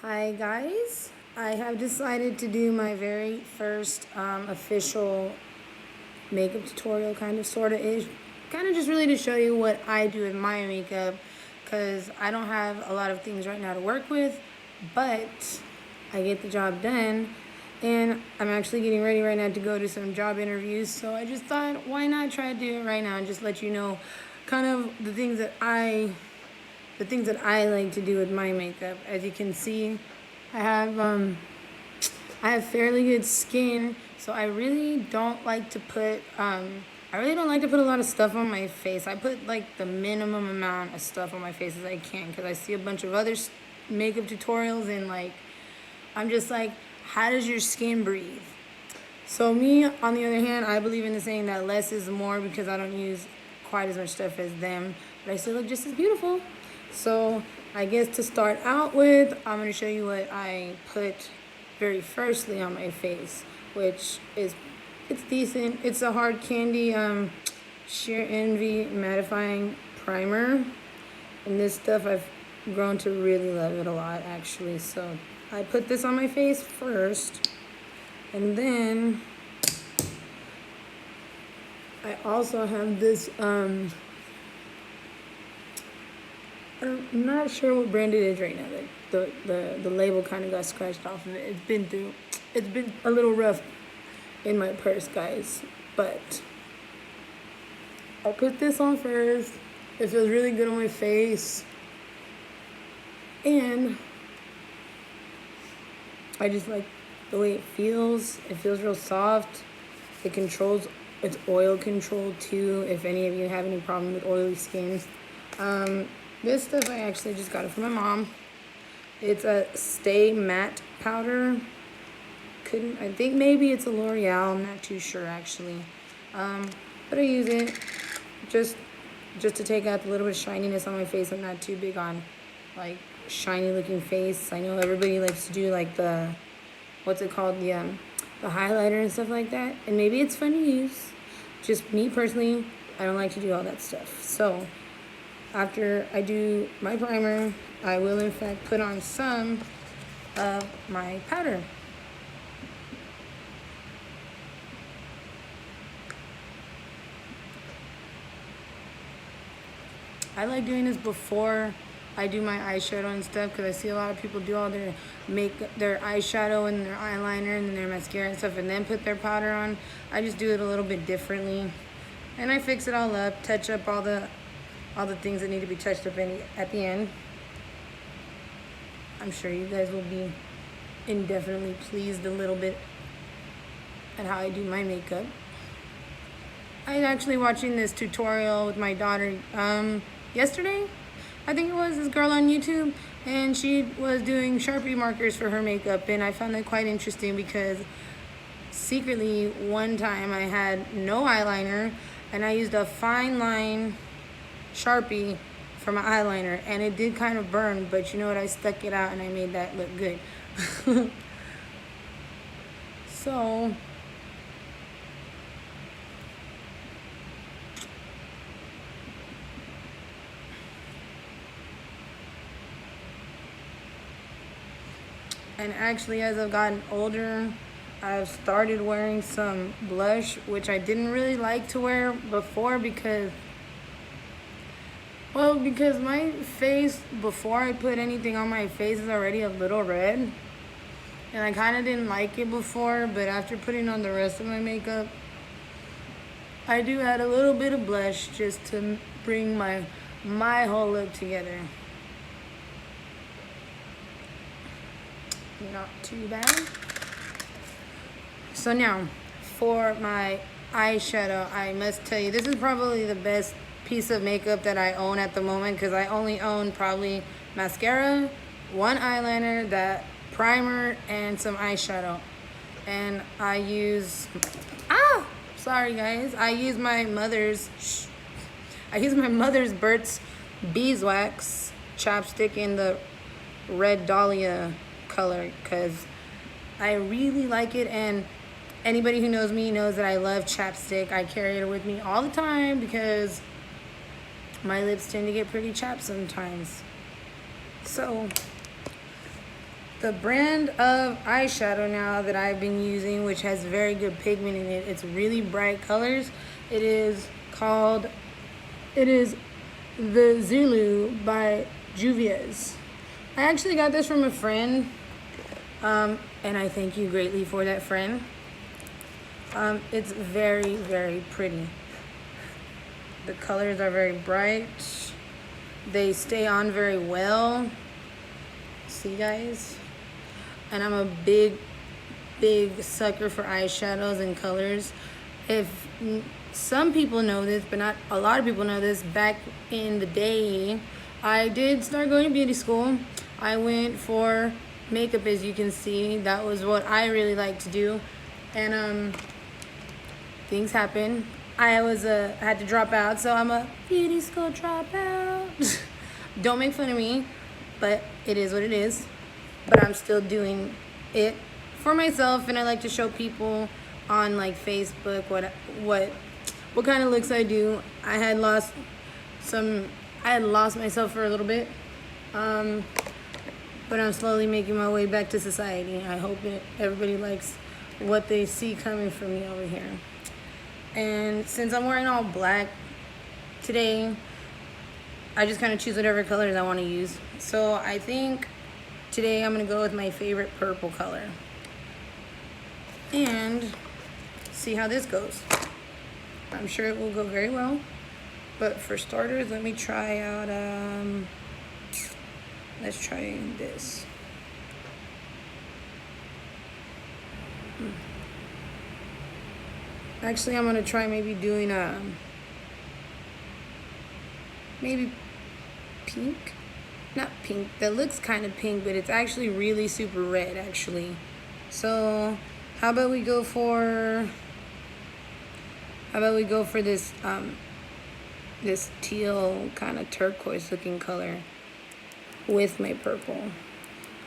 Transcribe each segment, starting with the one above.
Hi guys, I have decided to do my very first official makeup tutorial, kind of, sort of ish, kind of just really to show you what I do with my makeup, because I don't have a lot of things right now to work with, but I get the job done, and I'm actually getting ready right now to go to some job interviews, so I just thought, why not try to do it right now and just let you know kind of the things that I like to do with my makeup. As you can see, I have fairly good skin, so I really don't like to put a lot of stuff on my face. I put like the minimum amount of stuff on my face as I can, because I see a bunch of other makeup tutorials and like I'm just like, how does your skin breathe? So me, on the other hand, I believe in the saying that less is more, because I don't use quite as much stuff as them, but I still look just as beautiful. So I guess to start out with, I'm going to show you what I put very firstly on my face, which is, it's decent. It's a Hard Candy Sheer Envy Mattifying Primer. And this stuff, I've grown to really love it a lot, actually. So I put this on my face first, and then I also have this I'm not sure what brand it is right now. The label kind of got scratched off of it. It's been a little rough in my purse, guys. But I'll put this on first. It feels really good on my face, and I just like the way it feels. It feels real soft. It's oil controlled too, if any of you have any problem with oily skin. This stuff, I actually just got it from my mom. It's a Stay Matte powder. I think maybe it's a L'Oreal. I'm not too sure, actually. But I use it just to take out the little bit of shininess on my face. I'm not too big on like shiny looking face. I know everybody likes to do like the, what's it called, the highlighter and stuff like that. And maybe it's fun to use. Just me personally, I don't like to do all that stuff. So after I do my primer, I will in fact put on some of my powder. I like doing this before I do my eyeshadow and stuff, because I see a lot of people do all their makeup, their eyeshadow and their eyeliner and their mascara and stuff, and then put their powder on. I just do it a little bit differently, and I fix it all up, touch up all the things that need to be touched up at the end. I'm sure you guys will be indefinitely pleased a little bit at how I do my makeup. I was actually watching this tutorial with my daughter yesterday. I think it was this girl on YouTube, and she was doing Sharpie markers for her makeup, and I found that quite interesting, because secretly one time I had no eyeliner and I used a fine line Sharpie for my eyeliner, and it did kind of burn, but you know what, I stuck it out and I made that look good. So and actually, as I've gotten older, I've started wearing some blush, which I didn't really like to wear before, because my face, before I put anything on my face, is already a little red. And I kind of didn't like it before, but after putting on the rest of my makeup, I do add a little bit of blush just to bring my whole look together. Not too bad. So now, for my eyeshadow, I must tell you, this is probably the best piece of makeup that I own at the moment, because I only own probably mascara, one eyeliner, that primer, and some eyeshadow. And I use, sorry guys, I use my mother's Burt's Beeswax chapstick in the Red Dahlia color, because I really like it, and anybody who knows me knows that I love chapstick. I carry it with me all the time, because my lips tend to get pretty chapped sometimes. So the brand of eyeshadow now that I've been using, which has very good pigment in it. It's really bright colors. It is the Zulu by Juvia's. I actually got this from a friend, and I thank you greatly for that, friend. It's very, very pretty. The colors are very bright. They stay on very well. See, guys? And I'm a big sucker for eyeshadows and colors. If some people know this, but not a lot of people know this, back in the day, I did start going to beauty school. I went for makeup, as you can see. That was what I really like to do. And things happen. I had to drop out, so I'm a beauty school dropout. Don't make fun of me, but it is what it is. But I'm still doing it for myself, and I like to show people on like Facebook what kind of looks I do. I had lost myself for a little bit, but I'm slowly making my way back to society. I hope everybody likes what they see coming from me over here. And since I'm wearing all black today, I just kind of choose whatever colors I want to use. So I think today I'm going to go with my favorite purple color. And see how this goes. I'm sure it will go very well. But for starters, let me try out, let's try this. Actually, I'm going to try maybe doing maybe pink. Not pink, that looks kind of pink, but it's actually really super red, actually. So how about we go for this this teal kind of turquoise looking color with my purple.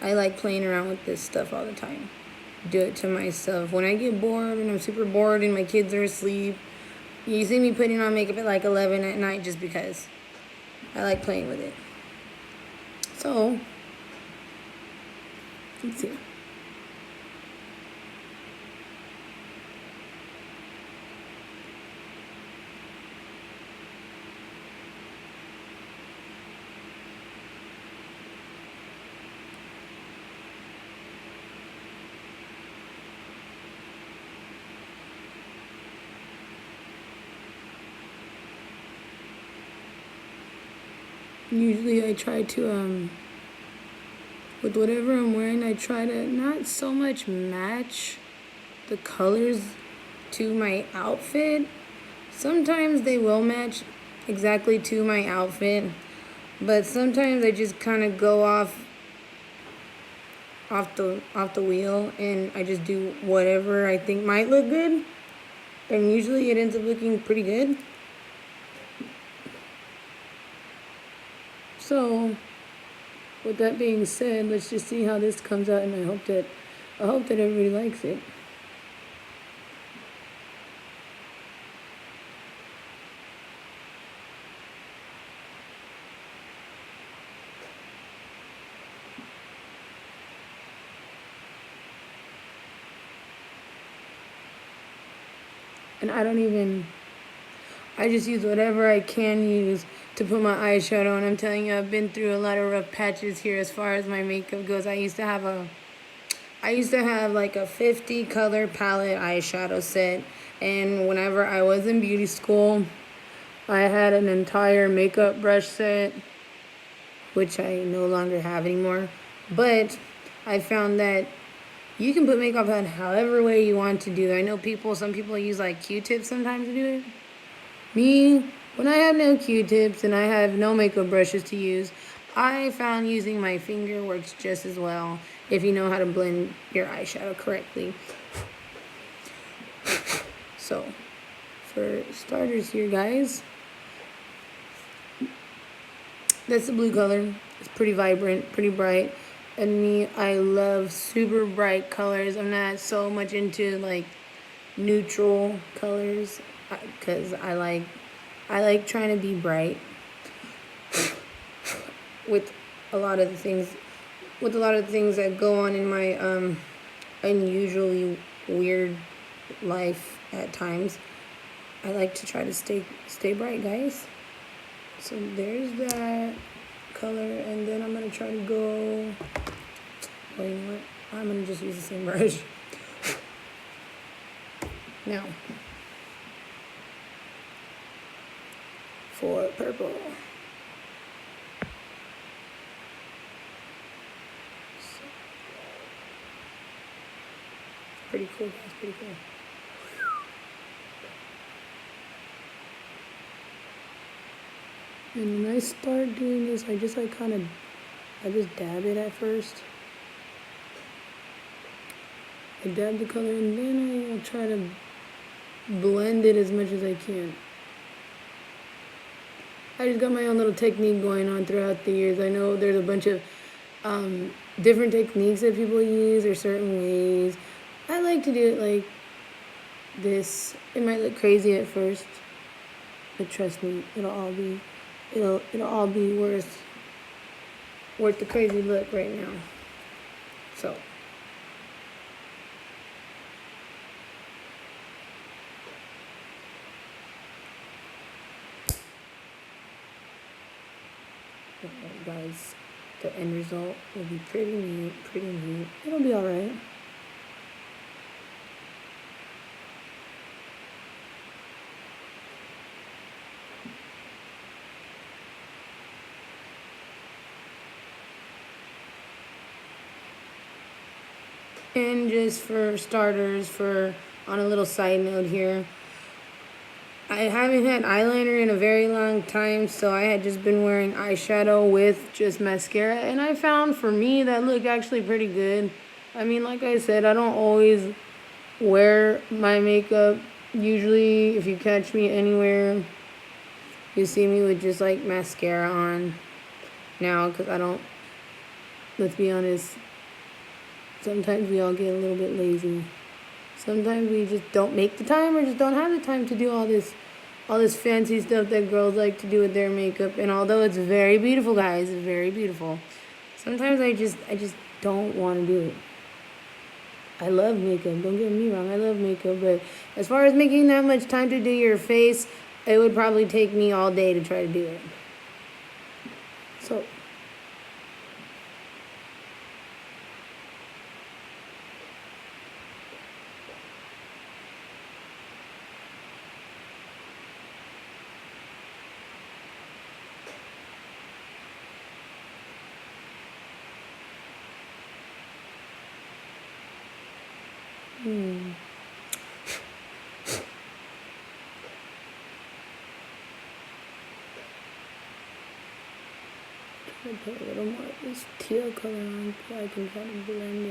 I like playing around with this stuff all the time. Do it to myself when I get bored and I'm super bored and my kids are asleep. You see me putting on makeup at like 11 at night just because I like playing with it. So, let's see. Usually I try to, with whatever I'm wearing, I try to not so much match the colors to my outfit. Sometimes they will match exactly to my outfit, but sometimes I just kind of go off the wheel and I just do whatever I think might look good, and usually it ends up looking pretty good. So, with that being said, let's just see how this comes out, and I hope that everybody likes it. And I just use whatever I can use to put my eyeshadow on. I'm telling you, I've been through a lot of rough patches here as far as my makeup goes. I used to have like a 50 color palette eyeshadow set, and whenever I was in beauty school, I had an entire makeup brush set, which I no longer have anymore. But I found that you can put makeup on however way you want to do. I know some people use like Q-tips sometimes to do it. Me, when I have no Q-tips and I have no makeup brushes to use, I found using my finger works just as well if you know how to blend your eyeshadow correctly. So, for starters here, guys, that's the blue color. It's pretty vibrant, pretty bright. And me, I love super bright colors. I'm not so much into like neutral colors because I like trying to be bright with a lot of the things with a lot of things that go on in my unusually weird life at times, I like to try to stay bright, guys. So there's that color, and then I'm gonna try to go. Well, you know what? I'm gonna just use the same brush. Now, for purple. Pretty cool, guys, pretty cool. And when I start doing this, I just dab it at first. I dab the color and then I'll try to blend it as much as I can. I just got my own little technique going on throughout the years. I know there's a bunch of different techniques that people use or certain ways. I like to do it like this. It might look crazy at first, but trust me, it'll all be worth the crazy look right now. So guys, the end result will be pretty neat. It'll be alright. And just for starters, on a little side note here, I haven't had eyeliner in a very long time, so I had just been wearing eyeshadow with just mascara, and I found for me that looked actually pretty good. I mean, like I said, I don't always wear my makeup. Usually, if you catch me anywhere, you see me with just like mascara on now, because I don't, let's be honest, sometimes we all get a little bit lazy. Sometimes we just don't make the time or just don't have the time to do all this fancy stuff that girls like to do with their makeup. And although it's very beautiful, guys, it's very beautiful, sometimes I just don't want to do it. I love makeup, don't get me wrong, I love makeup, but as far as making that much time to do your face, it would probably take me all day to try to do it. So put a little more of this teal color on so I can try to blend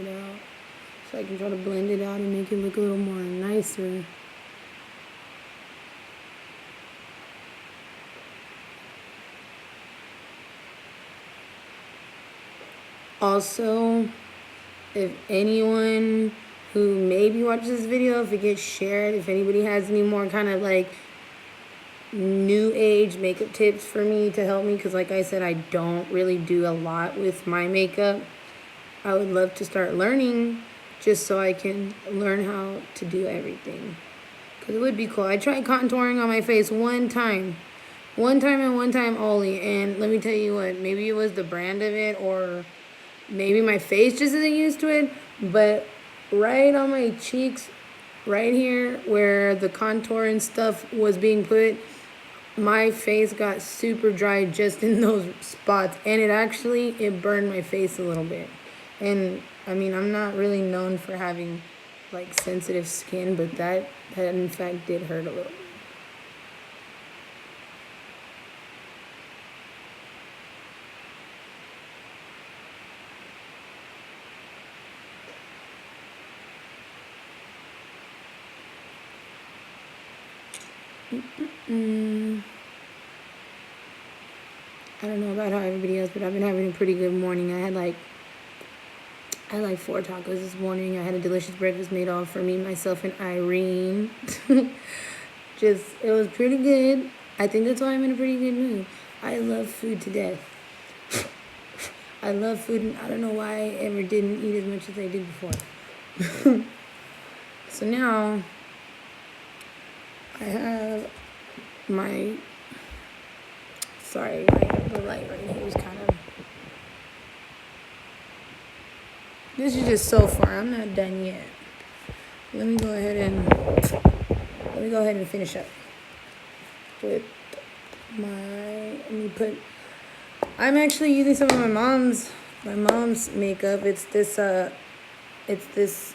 it out. And make it look a little more nicer. Also, if anyone who maybe watches this video, if it gets shared, if anybody has any more kind of like new age makeup tips for me to help me, because like I said, I don't really do a lot with my makeup, I would love to start learning just so I can learn how to do everything, because it would be cool. I tried contouring on my face one time and one time only, and let me tell you what, maybe it was the brand of it, or maybe my face just isn't used to it, but right on my cheeks, right here where the contour and stuff was being put, my face got super dry just in those spots, and it burned my face a little bit. And I mean, I'm not really known for having like sensitive skin, but that in fact did hurt a little. I don't know about how everybody else, but I've been having a pretty good morning. I had like 4 tacos this morning. I had a delicious breakfast made all for me, myself, and Irene. It was pretty good. I think that's why I'm in a pretty good mood. I love food to death. I love food, and I don't know why I ever didn't eat as much as I did before. So now I have my, sorry, the light right here is kind of, this is just so far. I'm not done yet. Let me go ahead and finish up with I'm actually using some of my mom's makeup. It's this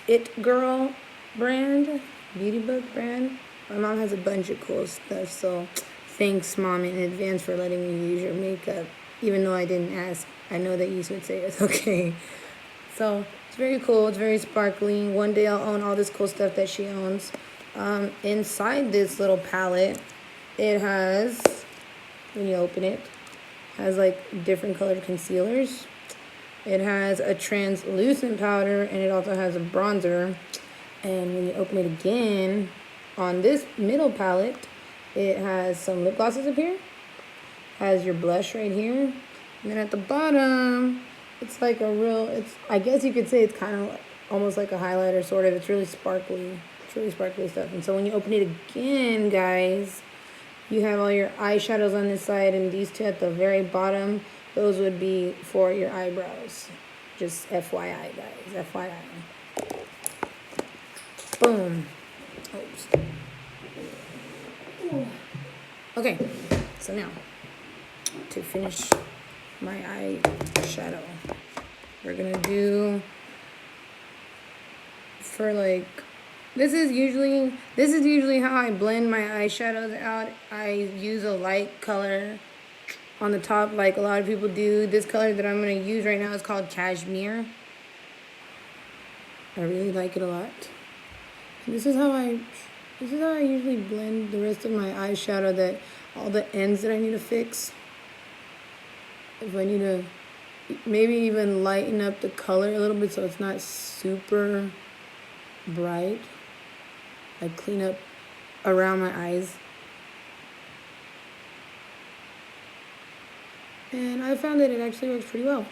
It Girl brand, beauty book brand. My mom has a bunch of cool stuff, so thanks, Mom, in advance for letting me use your makeup. Even though I didn't ask, I know that you would say it's okay. So it's very cool. It's very sparkly. One day I'll own all this cool stuff that she owns. Inside this little palette, it has, when you open it, has like different colored concealers. It has a translucent powder, and it also has a bronzer. And when you open it again, on this middle palette, it has some lip glosses up here. Has your blush right here. And then at the bottom, it's like I guess you could say it's kind of almost like a highlighter, sort of. It's really sparkly. It's really sparkly stuff. And so when you open it again, guys, you have all your eyeshadows on this side, and these two at the very bottom, those would be for your eyebrows. Just FYI, guys. FYI. Boom. Oops. Okay, so now, to finish my eyeshadow, we're gonna do, for like, this is usually how I blend my eyeshadows out. I use a light color on the top like a lot of people do. This color that I'm going to use right now is called Cashmere. I really like it a lot. And this is how I usually blend the rest of my eyeshadow, that all the ends that I need to fix. If I need to maybe even lighten up the color a little bit so it's not super bright. Like clean up around my eyes. And I found that it actually works pretty well.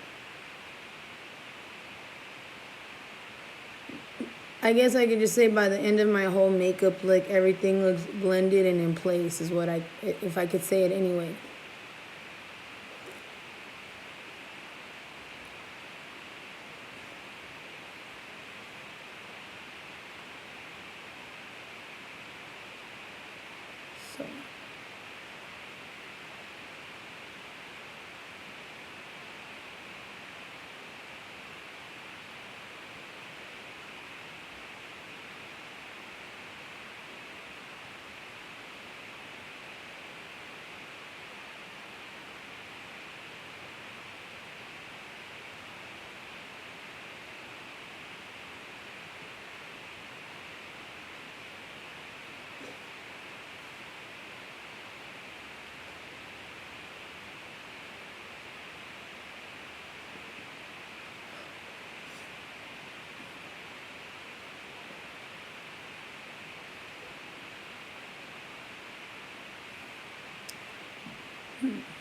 I guess I could just say by the end of my whole makeup look, everything looks blended and in place, is what if I could say it anyway. So.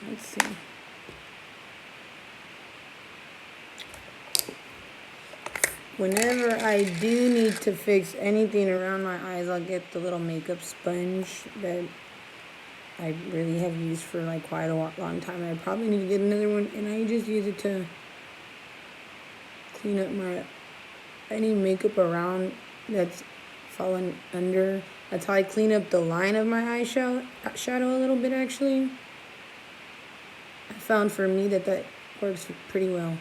Let's see. Whenever I do need to fix anything around my eyes, I'll get the little makeup sponge that I really have used for like quite a long time. I probably need to get another one, and I just use it to clean up any makeup around that's fallen under. That's how I clean up the line of my eyeshadow a little bit, actually. I found for me that works pretty well.